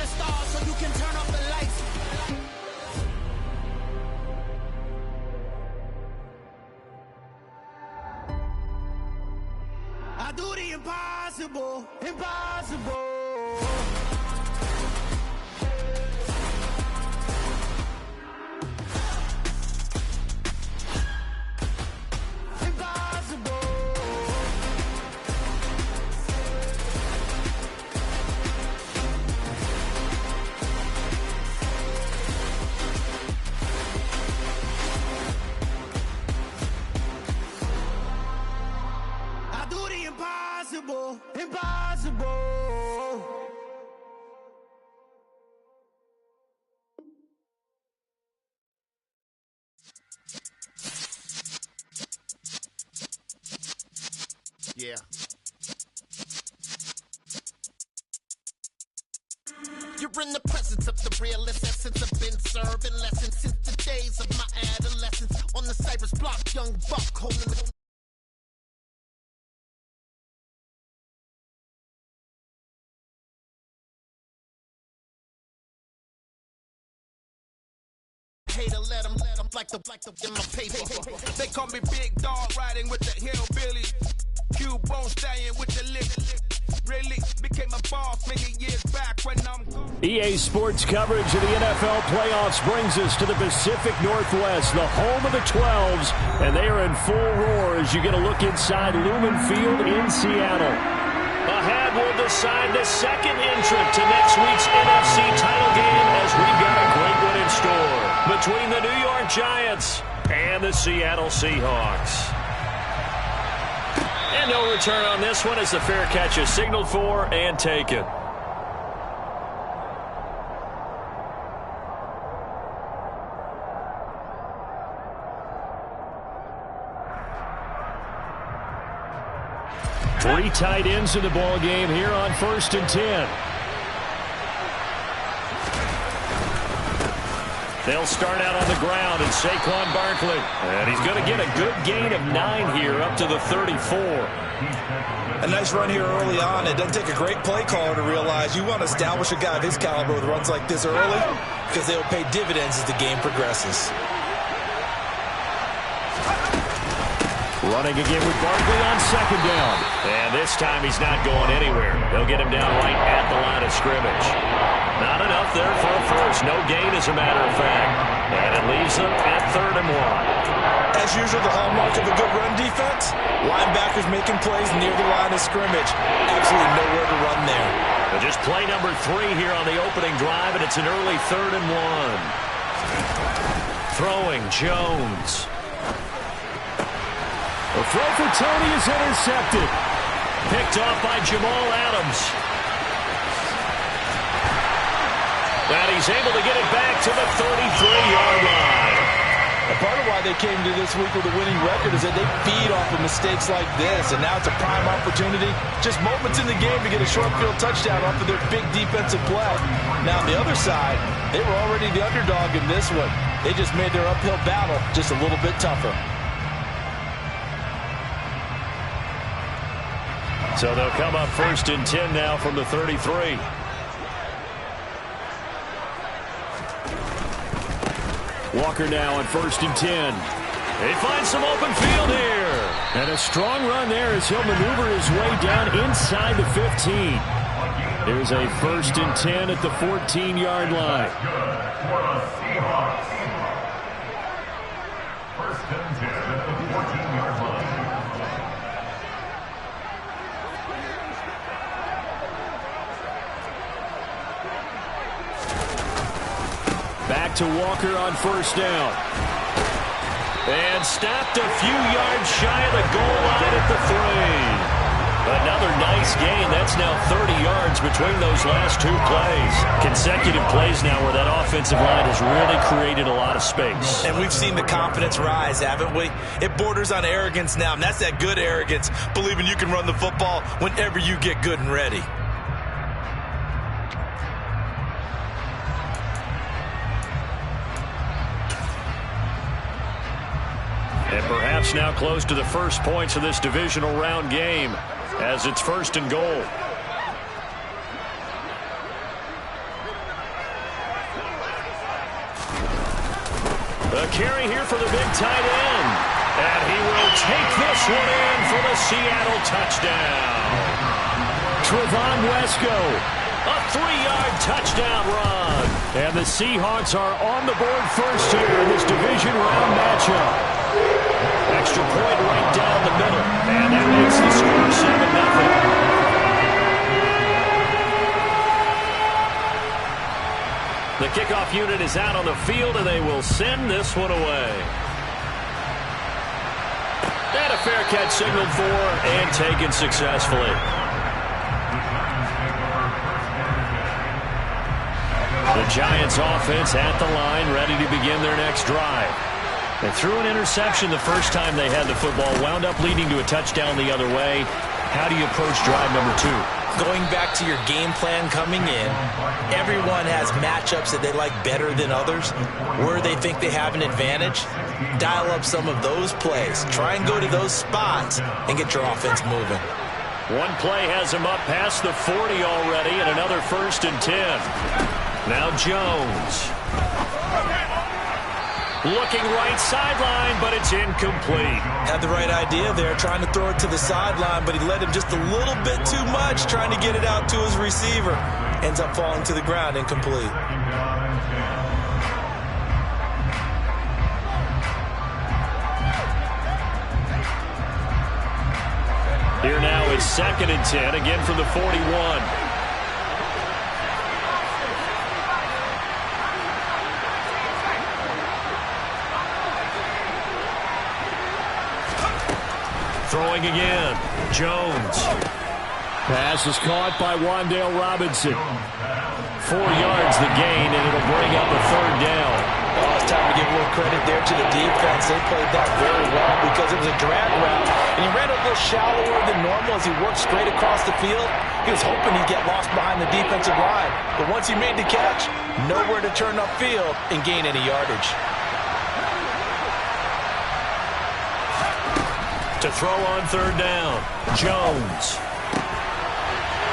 the stars so you can turn off the lights. I do the impossible, impossible. Impossible, impossible. Yeah. You're in the presence of the realest essence. I've been serving lessons since the days of my adolescence. On the Cypress block, young buck holding the to let them like the in my paper. They call me Big Dog, riding with the hillbillies. Cube-bone stallion with the lip. Really became a boss many years back when I'm gone. EA Sports coverage of the NFL playoffs brings us to the Pacific Northwest, the home of the 12s, and they are in full roar as you get a look inside Lumen Field in Seattle. Ahead will decide the second entrant to next week's NFC title game as we've got a great one in store between the New York Giants and the Seattle Seahawks. And no return on this one as the fair catch is signaled for and taken. Three tight ends in the ball game here on 1st and 10. They'll start out on the ground, and Saquon Barkley. And he's going to get a good gain of 9 here, up to the 34. A nice run here early on. It doesn't take a great play caller to realize you want to establish a guy of his caliber with runs like this early because they'll pay dividends as the game progresses. Running again with Barkley on 2nd down. And this time he's not going anywhere. They'll get him down right at the line of scrimmage. Not enough there for a first. No gain, as a matter of fact. And it leaves them at 3rd and 1. As usual, the hallmark of a good run defense, linebackers making plays near the line of scrimmage. Absolutely nowhere to run there. But just play number 3 here on the opening drive, and it's an early 3rd and 1. Throwing Jones. The throw for Tony is intercepted. Picked off by Jamal Adams. And he's able to get it back to the 33-yard line. A part of why they came to this week with a winning record is that they feed off of mistakes like this, and now it's a prime opportunity, just moments in the game to get a short field touchdown off of their big defensive play. Now on the other side, they were already the underdog in this one. They just made their uphill battle just a little bit tougher. So they'll come up 1st and 10 now from the 33. Walker now on 1st and 10. He finds some open field here. And a strong run there as he'll maneuver his way down inside the 15. There's a 1st and 10 at the 14-yard line. Back to Walker on 1st down. And stopped a few yards shy of the goal line at the 3. Another nice gain. That's now 30 yards between those last 2 plays. Consecutive plays now where that offensive line has really created a lot of space. And we've seen the confidence rise, haven't we? It borders on arrogance now, and that's that good arrogance, believing you can run the football whenever you get good and ready. And perhaps now close to the first points of this divisional round game as it's 1st and goal. The carry here for the big tight end. And he will take this one in for the Seattle touchdown. Trevon Wesco, a 3-yard touchdown run. And the Seahawks are on the board first here in this division round matchup. Extra point right down the middle. And that makes the score 7-0. The kickoff unit is out on the field, and they will send this one away. And a fair catch signaled for and taken successfully. The Giants offense at the line, ready to begin their next drive. They threw an interception the first time they had the football, wound up leading to a touchdown the other way. How do you approach drive number 2? Going back to your game plan coming in, everyone has matchups that they like better than others. Where they think they have an advantage, dial up some of those plays. Try and go to those spots and get your offense moving. One play has him up past the 40 already, and another 1st and 10. Now Jones. Looking right sideline, but it's incomplete. Had the right idea there, trying to throw it to the sideline, but he led him just a little bit too much, trying to get it out to his receiver. Ends up falling to the ground, incomplete. Here now is 2nd and 10, again from the 41. Throwing again. Jones. Pass is caught by Wan'Dale Robinson. 4 yards the gain, and it'll bring up a 3rd down. Oh, it's time to give a little credit there to the defense. They played that very well because it was a drag route, and he ran a little shallower than normal as he worked straight across the field. He was hoping he'd get lost behind the defensive line, but once he made the catch, nowhere to turn upfield and gain any yardage. To throw on 3rd down, Jones.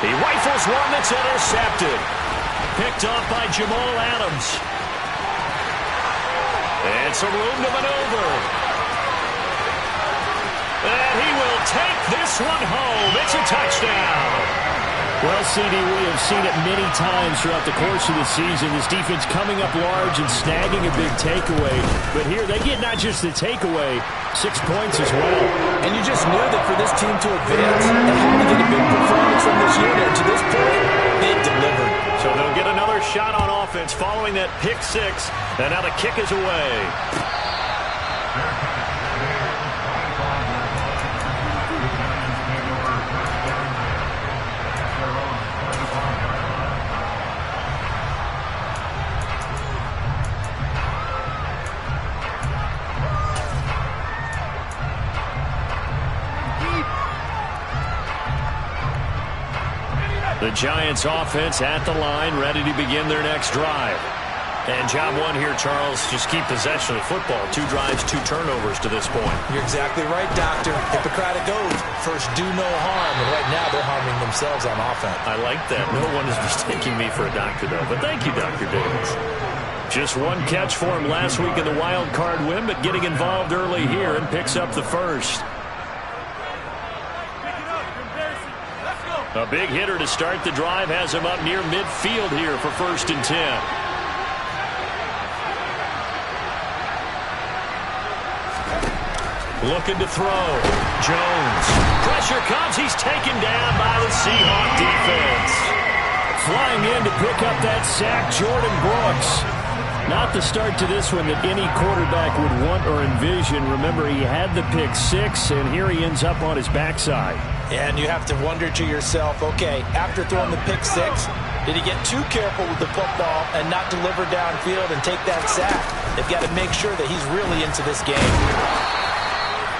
He rifles one that's intercepted. Picked off by Jamal Adams. And some room to maneuver. And he will take this one home. It's a touchdown. Well, CD, we have seen it many times throughout the course of the season. This defense coming up large and snagging a big takeaway. But here they get not just the takeaway, 6 points as well. And you just knew that for this team to advance, they had to get a big performance from this unit. And to this point, they've delivered. So they'll get another shot on offense following that pick 6. And now the kick is away. The Giants offense at the line, ready to begin their next drive. And job 1 here, Charles, just keep possession of the football. 2 drives, 2 turnovers to this point. You're exactly right, Doctor. Hippocratic oath. First, do no harm. And right now, they're harming themselves on offense. I like that. No one is mistaking me for a doctor, though. But thank you, Dr. Davis. Just 1 catch for him last week in the wild card win, but getting involved early here and picks up the 1st. A big hitter to start the drive has him up near midfield here for 1st and 10. Looking to throw. Jones. Pressure comes. He's taken down by the Seahawk defense. Flying in to pick up that sack, Jordan Brooks. Not the start to this one that any quarterback would want or envision. Remember, he had the pick 6, and here he ends up on his backside. And you have to wonder to yourself, okay, after throwing the pick 6, did he get too careful with the football and not deliver downfield and take that sack? They've got to make sure that he's really into this game.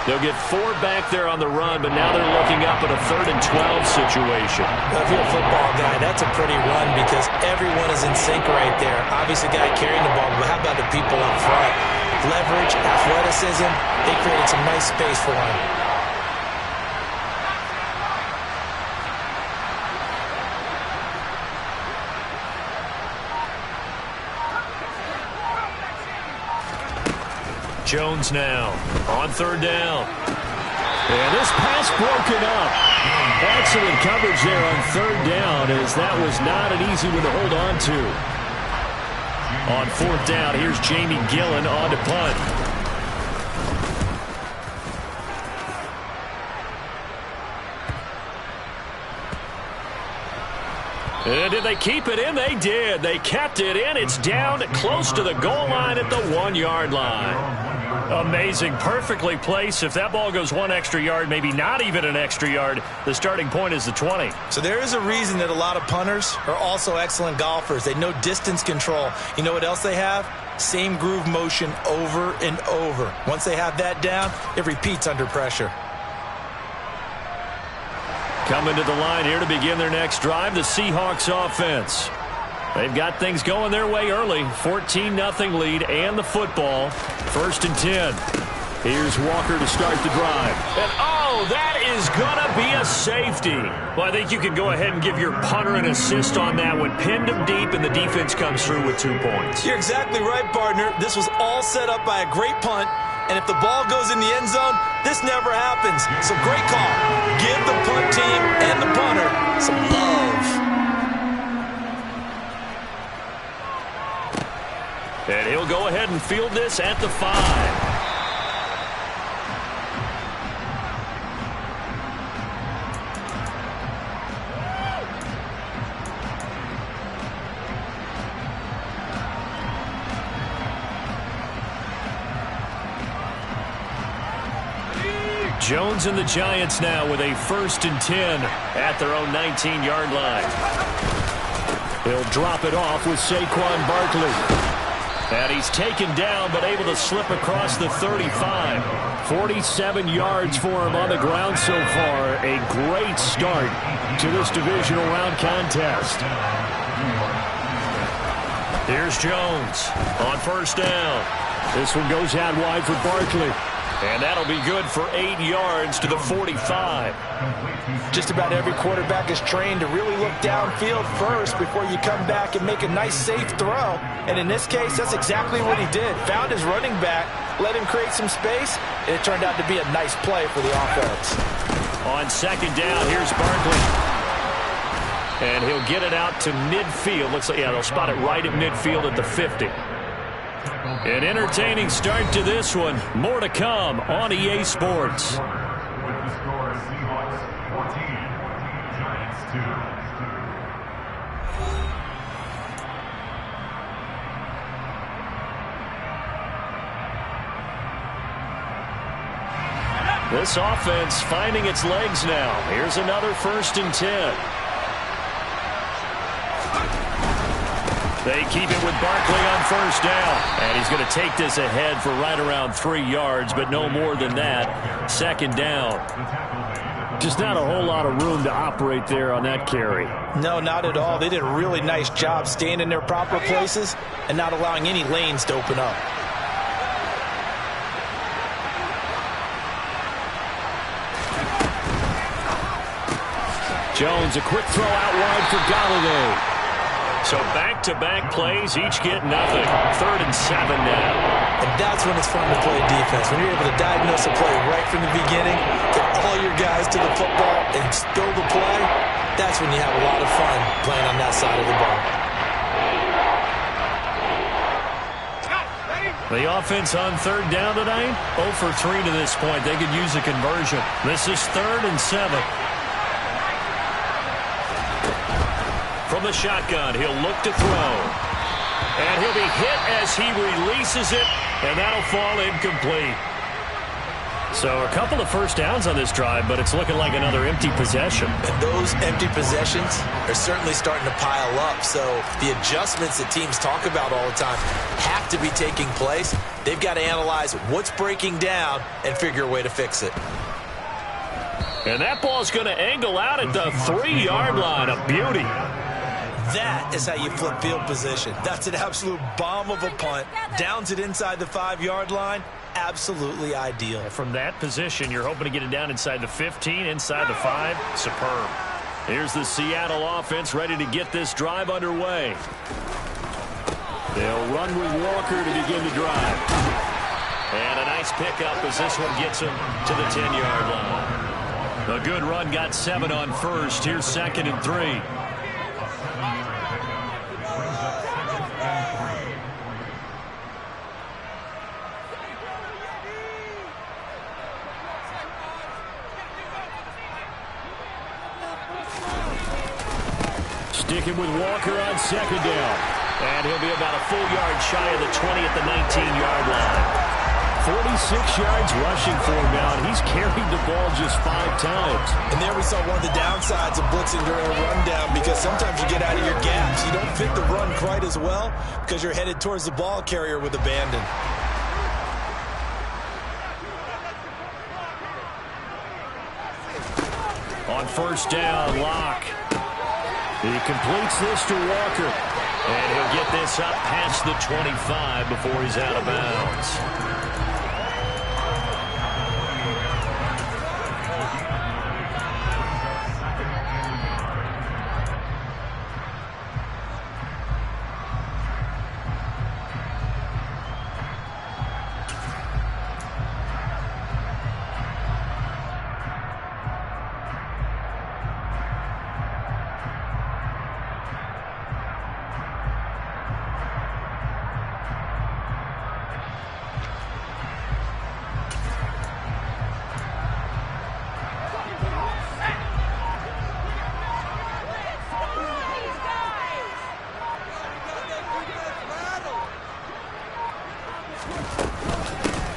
They'll get 4 back there on the run, but now they're looking up at a 3rd and 12 situation. Well, if you're a football guy, that's a pretty run because everyone is in sync right there. Obviously, the guy carrying the ball, but how about the people up front? Leverage, athleticism, they created some nice space for him. Jones now on third down. And this pass broken up. Excellent coverage there on third down, as that was not an easy one to hold on to. On fourth down, here's Jamie Gillen on to punt. And did they keep it in? They did. They kept it in. It's down close to the goal line at the 1-yard line. Amazing. Perfectly placed. If that ball goes 1 extra yard, maybe not even an extra yard, the starting point is the 20. So there is a reason that a lot of punters are also excellent golfers. They know distance control. You know what else they have? Same groove motion over and over. Once they have that down, it repeats under pressure. Coming to the line here to begin their next drive, the Seahawks offense. They've got things going their way early. 14-0 lead and the football. 1st and 10. Here's Walker to start the drive. And oh, that is going to be a safety. Well, I think you can go ahead and give your punter an assist on that one. Pinned him deep, and the defense comes through with 2 points. You're exactly right, partner. This was all set up by a great punt. And if the ball goes in the end zone, this never happens. So great call. Give the punt team and the punter some love. And he'll go ahead and field this at the 5. Jones and the Giants now with a 1st and 10 at their own 19-yard line. He'll drop it off with Saquon Barkley. And he's taken down but able to slip across the 35. 47 yards for him on the ground so far. A great start to this divisional round contest. Here's Jones on 1st down. This one goes out wide for Barkley. And that'll be good for 8 yards to the 45. Just about every quarterback is trained to really look downfield first before you come back and make a nice, safe throw. And in this case, that's exactly what he did. Found his running back, let him create some space, and it turned out to be a nice play for the offense. On 2nd down, here's Barkley. And he'll get it out to midfield. Looks like, yeah, they'll spot it right at midfield at the 50. An entertaining start to this one. More to come on EA Sports. Seahawks 14, Giants 2. This offense finding its legs now. Here's another 1st and 10. They keep it with Barkley on 1st down. And he's going to take this ahead for right around 3 yards, but no more than that. 2nd down. Just not a whole lot of room to operate there on that carry. No, not at all. They did a really nice job staying in their proper places and not allowing any lanes to open up. Jones, a quick throw out wide for Galladay. So back-to-back plays, each get nothing. 3rd and 7 now. And that's when it's fun to play defense. When you're able to diagnose a play right from the beginning, get all your guys to the football and spill the play, that's when you have a lot of fun playing on that side of the ball. The offense on 3rd down tonight, 0 for 3 to this point. They could use a conversion. This is 3rd and 7. From the shotgun, he'll look to throw. And he'll be hit as he releases it, and that'll fall incomplete. So a couple of 1st downs on this drive, but it's looking like another empty possession. And those empty possessions are certainly starting to pile up. So the adjustments that teams talk about all the time have to be taking place. They've got to analyze what's breaking down and figure a way to fix it. And that ball's going to angle out at the 3-yard line. A beauty. That is how you flip field position. That's an absolute bomb of a punt. Downs it inside the 5-yard line. Absolutely ideal. From that position, you're hoping to get it down inside the 15, inside the 5. Superb. Here's the Seattle offense ready to get this drive underway. They'll run with Walker to begin the drive. And a nice pickup as this one gets him to the 10-yard line. A good run got 7 on first. Here's 2nd and 3. Sticking with Walker on 2nd down. And he'll be about a full yard shy of the 20 at the 19-yard line. 46 yards rushing for him now, and he's carried the ball just 5 times. And there we saw one of the downsides of blitzing during a rundown, because sometimes you get out of your gaps. You don't fit the run quite as well because you're headed towards the ball carrier with abandon. On 1st down, Locke. He completes this to Walker. And he'll get this up past the 25 before he's out of bounds.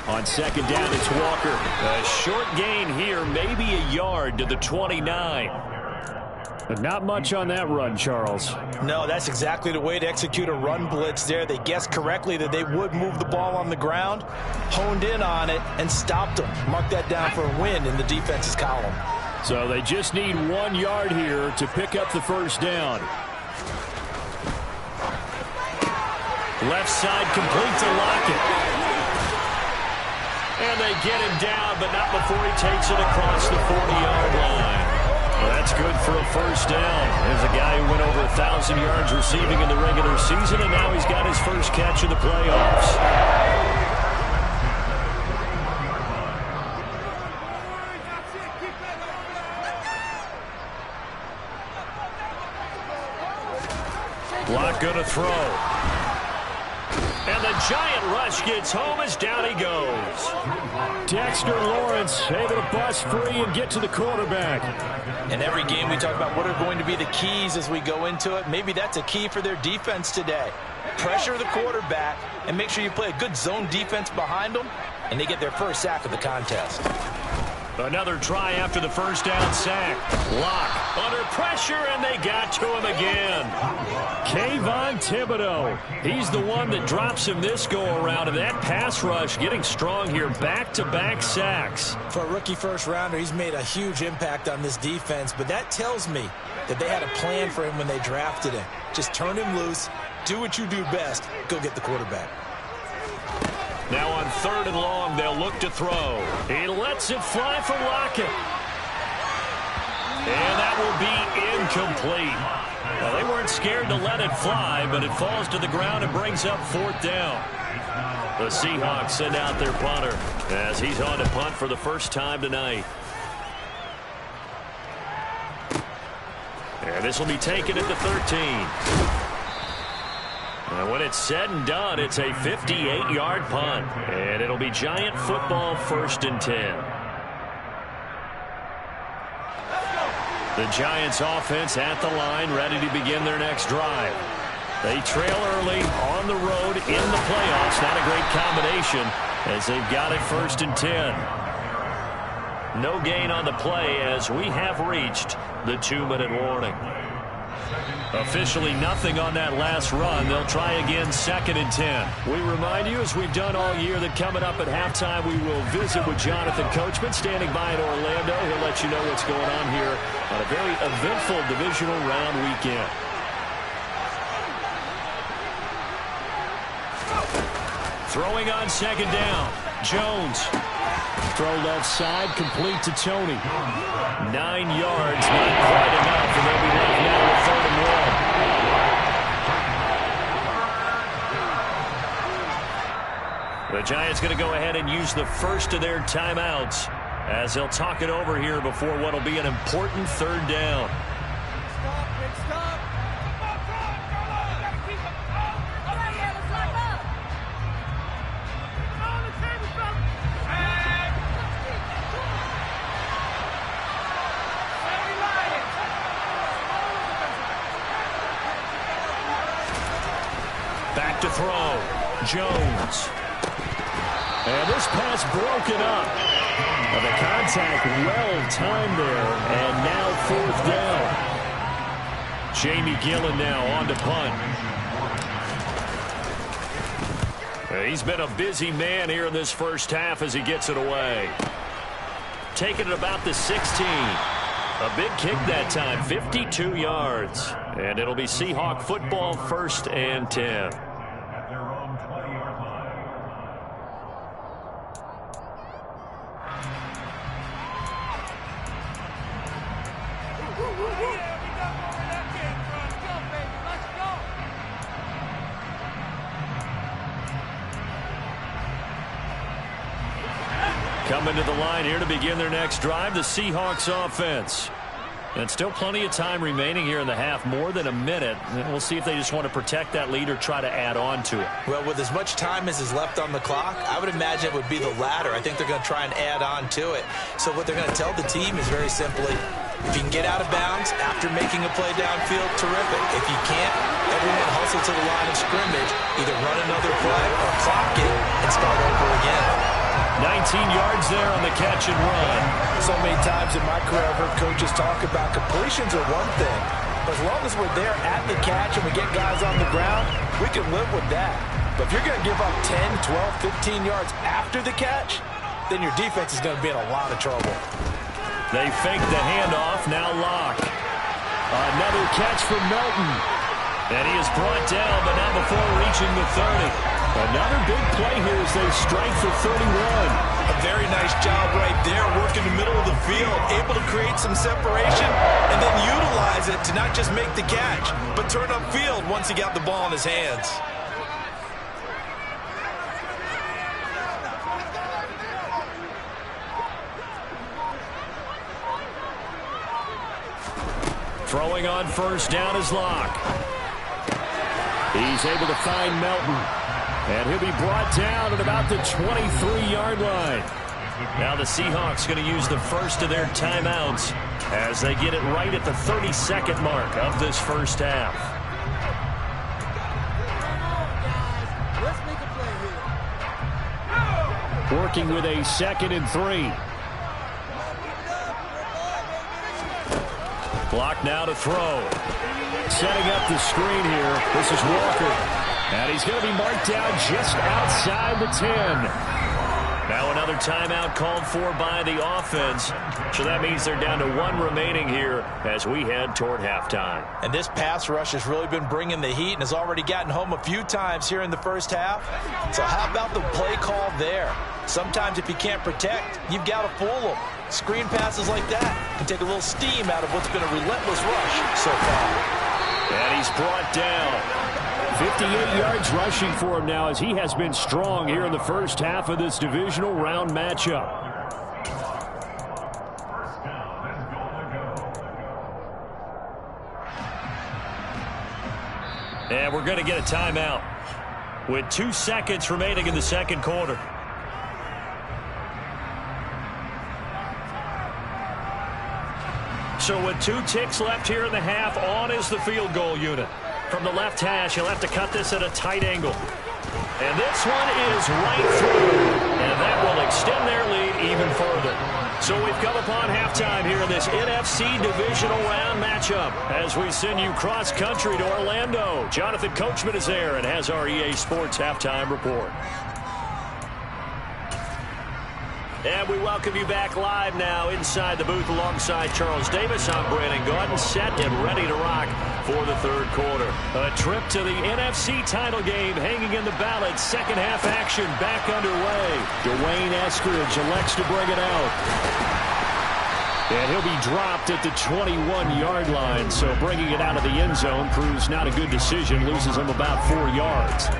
On 2nd down, it's Walker. A short gain here, maybe a yard to the 29. But not much on that run, Charles. No, that's exactly the way to execute a run blitz there. They guessed correctly that they would move the ball on the ground, honed in on it, and stopped them. Mark that down for a win in the defense's column. So they just need 1 yard here to pick up the 1st down. Left side complete to Lockett. And they get him down, but not before he takes it across the 40-yard line. Well, that's good for a 1st down. There's a guy who went over 1,000 yards receiving in the regular season, and now he's got his first catch of the playoffs. Locke gonna throw. And the giant rush gets home as down he goes. Dexter Lawrence able to bust free and get to the quarterback. In every game we talk about what are going to be the keys as we go into it. Maybe that's a key for their defense today. Pressure the quarterback and make sure you play a good zone defense behind them, and they get their first sack of the contest. Another try after the 1st down sack. Locke under pressure, and they got to him again. Kayvon Thibodeau. He's the one that drops him this go-around, and that pass rush getting strong here. Back-to-back sacks. For a rookie first-rounder, he's made a huge impact on this defense, but that tells me that they had a plan for him when they drafted him. Just turn him loose, do what you do best, go get the quarterback. Now on 3rd and long, they'll look to throw. He lets it fly for Lockett. And that will be incomplete. Well, they weren't scared to let it fly, but it falls to the ground and brings up 4th down. The Seahawks send out their punter as he's on to punt for the first time tonight. And this will be taken at the 13. And when it's said and done, it's a 58-yard punt. And it'll be Giant football 1st and 10. The Giants offense at the line, ready to begin their next drive. They trail early on the road in the playoffs. Not a great combination as they've got it 1st and 10. No gain on the play as we have reached the 2-minute warning. Officially nothing on that last run. They'll try again 2nd and 10. We remind you, as we've done all year, that coming up at halftime, we will visit with Jonathan Coachman standing by in Orlando. He'll let you know what's going on here on a very eventful divisional round weekend. Throwing on 2nd down. Jones. Throw left side, complete to Tony. 9 yards, not quite enough, and they'll be left now with 3rd and 1. The Giants going to go ahead and use the first of their timeouts as they'll talk it over here before what will be an important third down. Back to throw. Jones. And this pass broken up. And the contact well timed there. And now fourth down. Jamie Gillen now on to punt. He's been a busy man here in this first half as he gets it away. Taking it about the 16. A big kick that time, 52 yards. And it'll be Seahawk football, 1st and 10. Coming to the line here to begin their next drive, the Seahawks offense. And still plenty of time remaining here in the half, more than a minute. And we'll see if they just want to protect that lead or try to add on to it. Well, with as much time as is left on the clock, I would imagine it would be the latter. I think they're going to try and add on to it. So what they're going to tell the team is very simply, if you can get out of bounds after making a play downfield, terrific. If you can't, everyone hustle to the line of scrimmage, either run another play or clock it and start over again. 19 yards there on the catch and run. So many times in my career, I've heard coaches talk about completions are one thing. But as long as we're there at the catch and we get guys on the ground, we can live with that. But if you're going to give up 10, 12, 15 yards after the catch, then your defense is going to be in a lot of trouble. They fake the handoff, now Locke. Another catch from Melton. And he is brought down, but not before reaching the 30. Another big play here as they strike for 31. A very nice job right there, working the middle of the field, able to create some separation, and then utilize it to not just make the catch, but turn upfield once he got the ball in his hands. Throwing on first down is Locke. He's able to find Melton. And he'll be brought down at about the 23-yard line. Now the Seahawks going to use the first of their timeouts as they get it right at the 32nd mark of this first half. Working with a 2nd and 3. Block now to throw. Setting up the screen here. This is Walker. And he's going to be marked down just outside the 10. Now another timeout called for by the offense. So that means they're down to 1 remaining here as we head toward halftime. And this pass rush has really been bringing the heat and has already gotten home a few times here in the first half. So how about the play call there? Sometimes if you can't protect, you've got to fool them. Screen passes like that can take a little steam out of what's been a relentless rush so far. And he's brought down. 58 yards rushing for him now as he has been strong here in the first half of this divisional round matchup. And we're going to get a timeout with 2 seconds remaining in the second quarter. So with 2 ticks left here in the half, on is the field goal unit. From the left hash, he'll have to cut this at a tight angle. And this one is right through. And that will extend their lead even further. So we've come upon halftime here in this NFC divisional round matchup as we send you cross-country to Orlando. Jonathan Coachman is there and has our EA Sports halftime report. And we welcome you back live now inside the booth alongside Charles Davis. I'm Brandon Gordon, set and ready to rock for the third quarter. A trip to the NFC title game hanging in the balance. Second half action back underway. Dwayne Eskridge elects to bring it out. And he'll be dropped at the 21-yard line. So bringing it out of the end zone proves not a good decision. Loses him about 4 yards.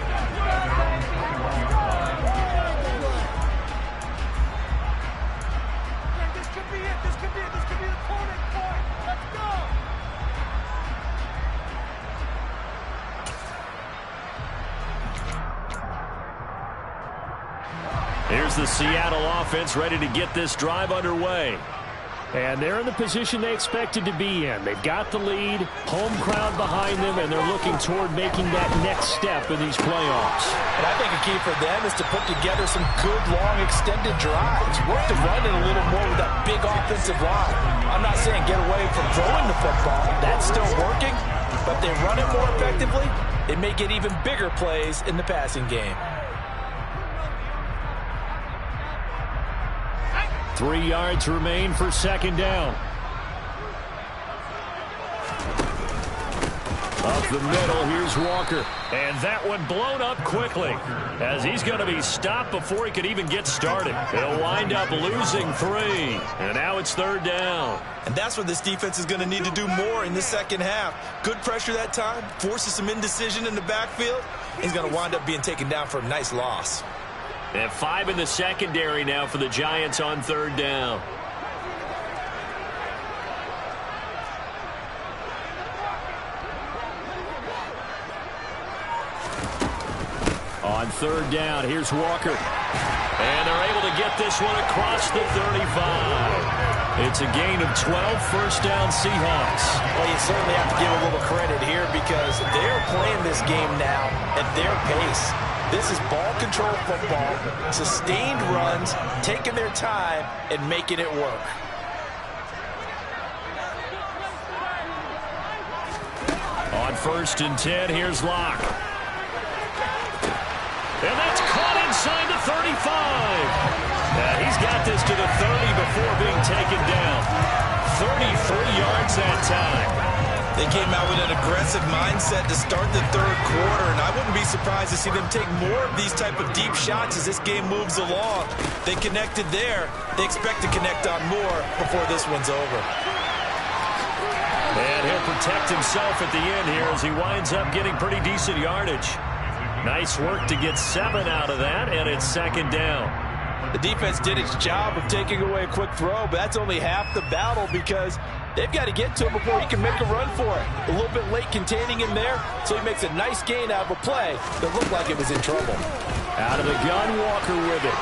This could be the turning point. Let's go. Here's the Seattle offense ready to get this drive underway. And they're in the position they expected to be in. They've got the lead, home crowd behind them, and they're looking toward making that next step in these playoffs. And I think a key for them is to put together some good, long, extended drives. Work to run it a little more with that big offensive line. I'm not saying get away from throwing the football. That's still working. But if they run it more effectively, it may get even bigger plays in the passing game. 3 yards remain for second down. Up the middle, here's Walker. And that one blown up quickly, as he's going to be stopped before he could even get started. He'll wind up losing 3. And now it's third down. And that's what this defense is going to need to do more in the second half. Good pressure that time, forces some indecision in the backfield. He's going to wind up being taken down for a nice loss. They have 5 in the secondary now for the Giants on third down. On third down, here's Walker. And they're able to get this one across the 35. It's a gain of 12, first down Seahawks. Well, you certainly have to give a little credit here because they're playing this game now at their pace. This is ball control football, sustained runs, taking their time and making it work. On first and 10, here's Locke. And that's caught inside the 35. And he's got this to the 30 before being taken down. 33 yards that time. They came out with an aggressive mindset to start the third quarter, and I wouldn't be surprised to see them take more of these type of deep shots as this game moves along. They connected there. They expect to connect on more before this one's over. And he'll protect himself at the end here as he winds up getting pretty decent yardage. Nice work to get 7 out of that, and it's second down. The defense did its job of taking away a quick throw, but that's only half the battle because they've got to get to him before he can make a run for it. A little bit late containing him there, so he makes a nice gain out of a play that looked like it was in trouble. Out of the gun, Walker with it.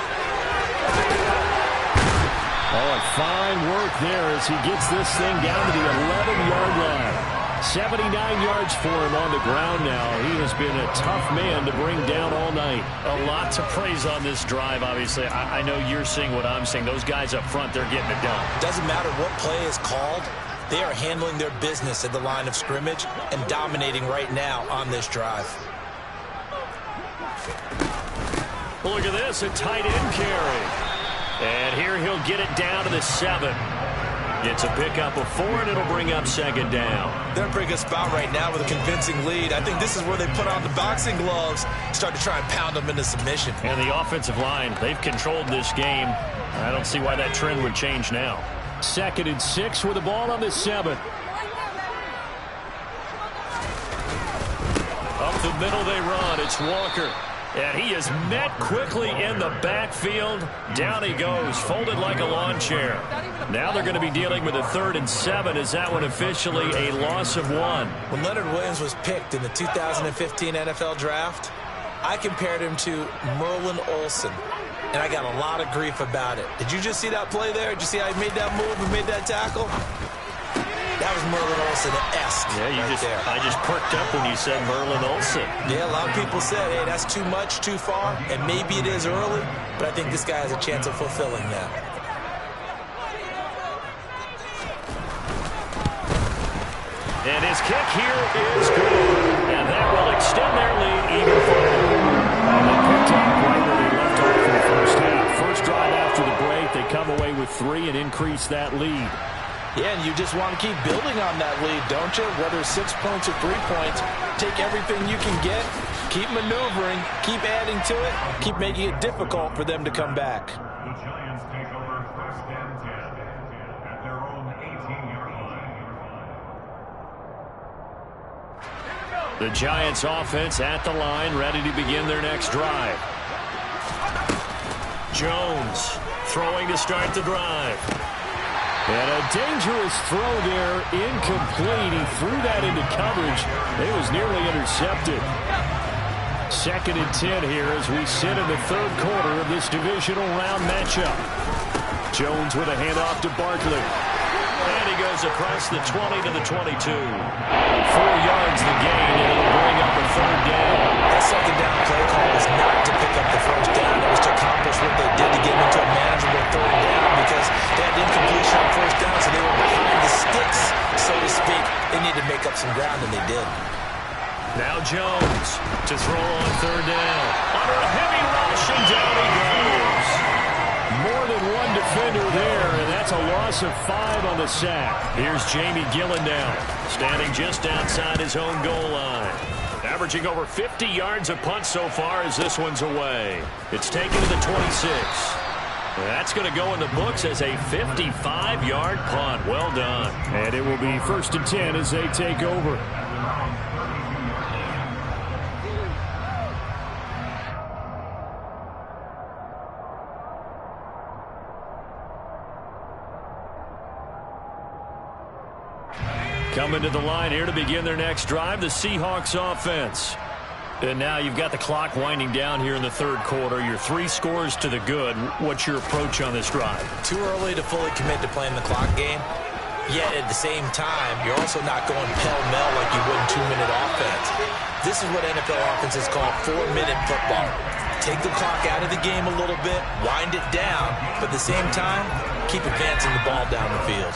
Oh, and fine work there as he gets this thing down to the 11-yard line. 79 yards for him on the ground now. He has been a tough man to bring down all night. A lot to praise on this drive, obviously. I know you're seeing what I'm seeing. Those guys up front, they're getting it done. Doesn't matter what play is called. They are handling their business at the line of scrimmage and dominating right now on this drive. Look at this, a tight end carry. And here he'll get it down to the 7. Gets a pickup of 4, and it'll bring up second down. They're in a pretty good spot right now with a convincing lead. I think this is where they put on the boxing gloves, start to try and pound them into submission. And the offensive line, they've controlled this game. I don't see why that trend would change now. 2nd and 6 with the ball on the 7. Up the middle they run. It's Walker. And he is met quickly in the backfield. Down he goes, folded like a lawn chair. Now they're going to be dealing with a 3rd and 7. Is that one officially a loss of 1? When Leonard Williams was picked in the 2015 NFL Draft, I compared him to Merlin Olsen, and I got a lot of grief about it. Did you just see that play there? Did you see how he made that move and made that tackle? That was Merlin Olsen-esque. Yeah, I just perked up when you said Merlin Olsen. Yeah, a lot of people said, hey, that's too much, too far, and maybe it is early, but I think this guy has a chance of fulfilling that. And his kick here is good. And that will extend their lead even further. And they picked up right where they left off in the first half. First drive after the break, they come away with 3 and increase that lead. Yeah, and you just want to keep building on that lead, don't you? Whether it's 6 points or 3 points, take everything you can get, keep maneuvering, keep adding to it, keep making it difficult for them to come back. The Giants take over 1st and 10 at their own 18-yard line. The Giants offense at the line, ready to begin their next drive. Jones throwing to start the drive. And a dangerous throw there, incomplete. He threw that into coverage. It was nearly intercepted. 2nd and 10 here as we sit in the 3rd quarter of this divisional round matchup. Jones with a handoff to Barkley. And he goes across the 20 to the 22. 4 yards the gain, and it'll bring up a 3rd down. That 2nd down play call was not to pick up the 1st down. It was to accomplish what they did to get into a manageable 3rd down because they had incompletion on 1st down, so they were behind the sticks, so to speak. They needed to make up some ground, and they did. Now Jones to throw on 3rd down. Under a heavy rush, and down he goes. More than one defender there, and that's a loss of 5 on the sack. Here's Jamie Gillen now, standing just outside his own goal line. Averaging over 50 yards a punt so far as this one's away. It's taken to the 26. That's going to go in the books as a 55-yard punt. Well done. And it will be 1st and 10 as they take over. Coming to the line here to begin their next drive, the Seahawks offense. And now you've got the clock winding down here in the 3rd quarter. You're 3 scores to the good. What's your approach on this drive? Too early to fully commit to playing the clock game. Yet at the same time, you're also not going pell-mell like you would in 2-minute offense. This is what NFL offenses call 4-minute football. Take the clock out of the game a little bit, wind it down, but at the same time, keep advancing the ball down the field.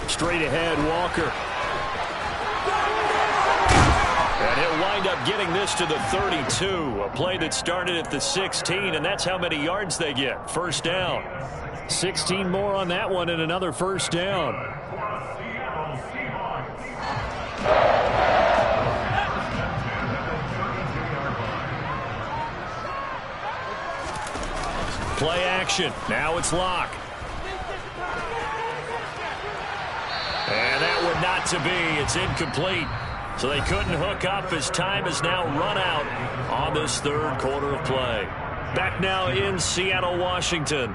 Straight ahead, Walker. And he'll wind up getting this to the 32. A play that started at the 16, and that's how many yards they get. 1st down. 16 more on that one, and another 1st down. Play action. Now it's Locke. And that would not to be. It's incomplete. So they couldn't hook up as time has now run out on this 3rd quarter of play. Back now in Seattle, Washington.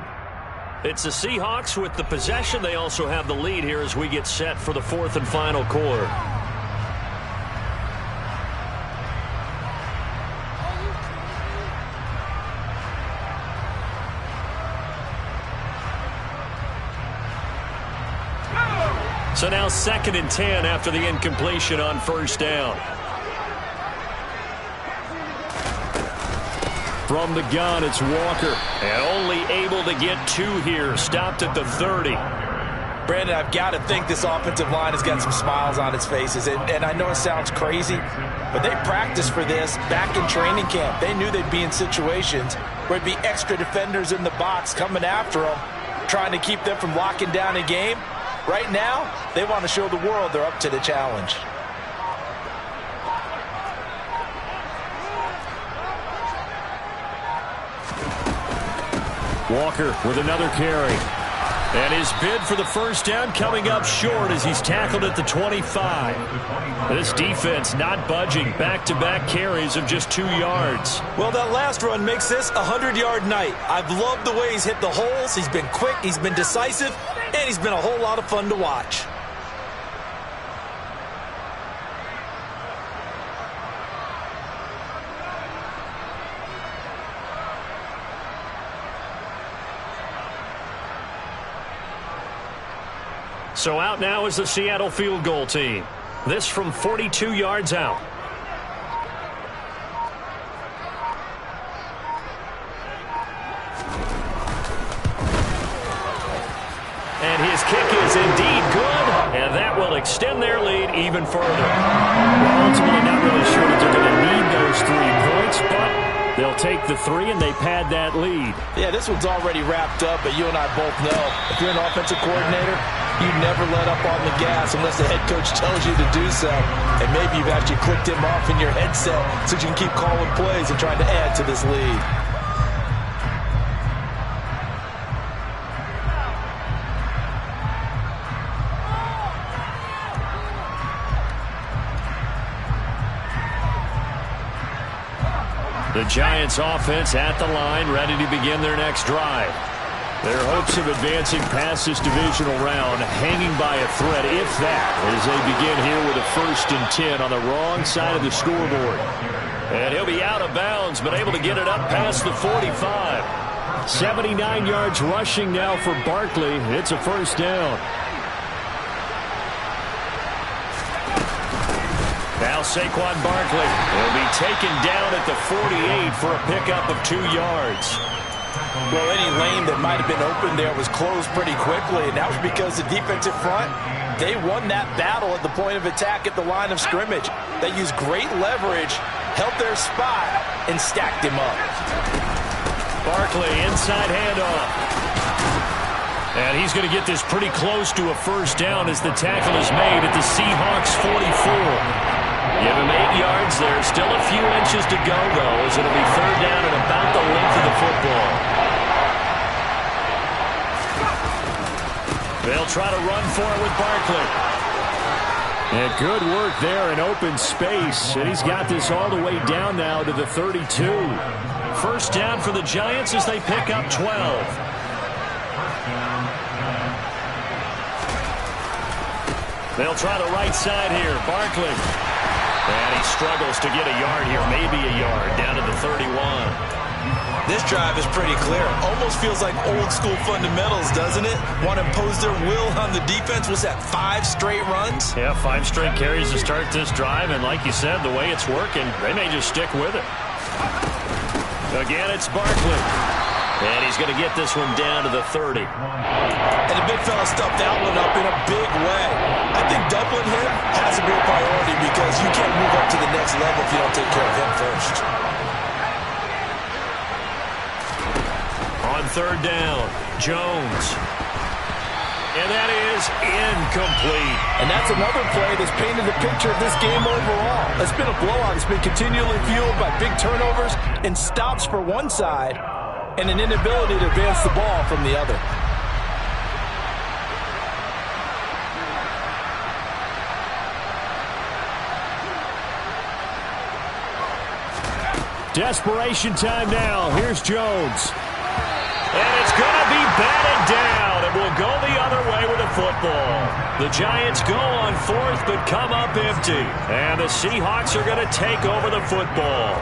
It's the Seahawks with the possession. They also have the lead here as we get set for the 4th and final quarter. So now 2nd and 10 after the incompletion on 1st down. From the gun, it's Walker. And only able to get 2 here. Stopped at the 30. Brandon, I've got to think this offensive line has got some smiles on its faces. And I know it sounds crazy, but they practiced for this back in training camp. They knew they'd be in situations where it'd be extra defenders in the box coming after them, trying to keep them from locking down a game. Right now, they want to show the world they're up to the challenge. Walker with another carry. And his bid for the 1st down coming up short as he's tackled at the 25. This defense not budging. Back-to-back carries of just 2 yards. Well, that last run makes this a 100-yard night. I've loved the way he's hit the holes. He's been quick. He's been decisive. And he's been a whole lot of fun to watch. So out now is the Seattle field goal team. This from 42 yards out. And his kick is indeed good, and that will extend their lead even further. Well, ultimately not really sure that they're going to need those 3 points, but they'll take the 3 and they pad that lead. Yeah, this one's already wrapped up, but you and I both know if you're an offensive coordinator, you never let up on the gas unless the head coach tells you to do so. And maybe you've actually clicked him off in your headset so you can keep calling plays and trying to add to this lead. The Giants offense at the line, ready to begin their next drive. Their hopes of advancing past this divisional round hanging by a thread, if that, as they begin here with a 1st and 10 on the wrong side of the scoreboard. And he'll be out of bounds, but able to get it up past the 45. 79 yards rushing now for Barkley. It's a 1st down. Now Saquon Barkley will be taken down at the 48 for a pickup of 2 yards. Well, any lane that might have been open there was closed pretty quickly, and that was because the defensive front, they won that battle at the point of attack at the line of scrimmage. They used great leverage, held their spot, and stacked him up. Barkley, inside handoff. And he's going to get this pretty close to a 1st down as the tackle is made at the Seahawks 44. Give him 8 yards there. Still a few inches to go, though, as it'll be 3rd down and about the length of the football. They'll try to run for it with Barkley. And good work there in open space. And he's got this all the way down now to the 32. 1st down for the Giants as they pick up 12. They'll try the right side here. Barkley. And he struggles to get a yard here, maybe a yard, down to the 31. This drive is pretty clear. Almost feels like old school fundamentals, doesn't it? Want to impose their will on the defense. Was that 5 straight runs? Yeah, 5 straight carries to start this drive. And like you said, the way it's working, they may just stick with it. Again, it's Barkley. And he's going to get this one down to the 30. And the big fella stuffed that one up in a big way. I think doubling him has to be a priority because you can't move up to the next level if you don't take care of him first. On 3rd down, Jones. And that is incomplete. And that's another play that's painted the picture of this game overall. It's been a blowout. It's been continually fueled by big turnovers and stops for one side and an inability to advance the ball from the other. Desperation time now. Here's Jones. And it's going to be batted down. It will go the other way with the football. The Giants go on 4th but come up empty. And the Seahawks are going to take over the football.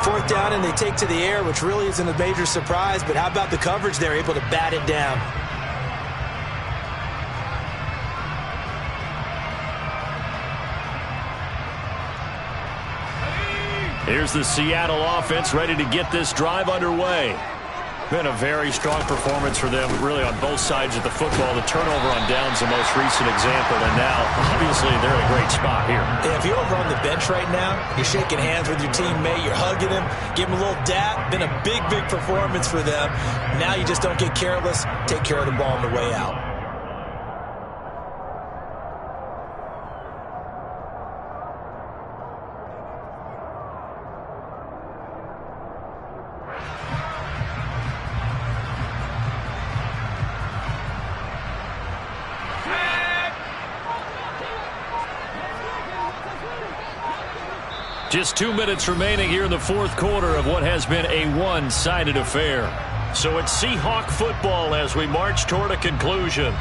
4th down and they take to the air, which really isn't a major surprise. But how about the coverage? They're able to bat it down. Here's the Seattle offense ready to get this drive underway. Been a very strong performance for them, really, on both sides of the football. The turnover on downs, the most recent example, and now, obviously, they're in a great spot here. Yeah, if you're over on the bench right now, you're shaking hands with your teammate, you're hugging him, give him a little dap. Been a big, big performance for them. Now you just don't get careless. Take care of the ball on the way out. Just 2 minutes remaining here in the 4th quarter of what has been a one-sided affair. So it's Seahawk football as we march toward a conclusion.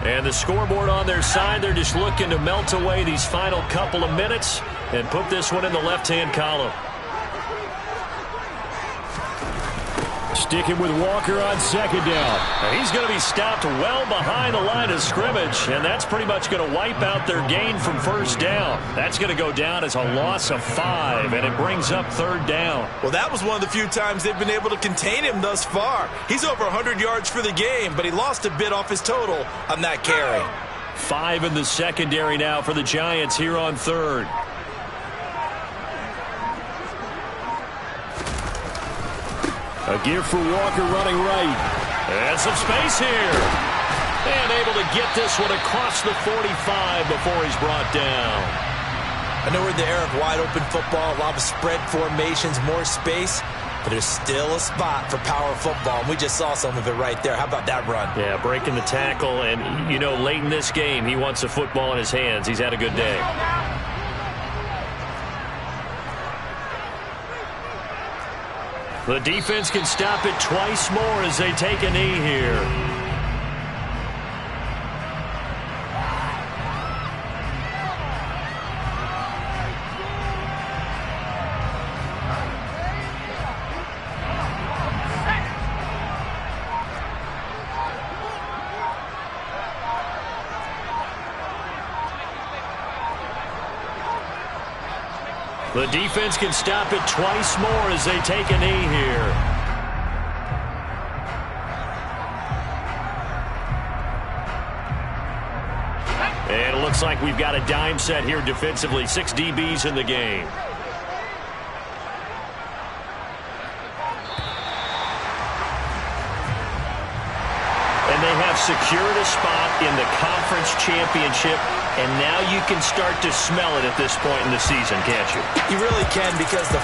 And the scoreboard on their side, they're just looking to melt away these final couple of minutes and put this one in the left-hand column. Sticking with Walker on 2nd down. And he's going to be stopped well behind the line of scrimmage, and that's pretty much going to wipe out their gain from 1st down. That's going to go down as a loss of 5, and it brings up 3rd down. Well, that was one of the few times they've been able to contain him thus far. He's over 100 yards for the game, but he lost a bit off his total on that carry. 5 in the secondary now for the Giants here on 3rd. A give for Walker running right. And some space here. And able to get this one across the 45 before he's brought down. I know we're in the era of wide open football, a lot of spread formations, more space, but there's still a spot for power football, and we just saw some of it right there. How about that run? Yeah, breaking the tackle, and, you know, late in this game, he wants the football in his hands. He's had a good day. The defense can stop it twice more as they take a knee here. The defense can stop it twice more as they take a knee here. And it looks like we've got a dime set here defensively. 6 DBs in the game. And they have secured a spot in the conference championship. And now you can start to smell it at this point in the season, can't you? You really can, because the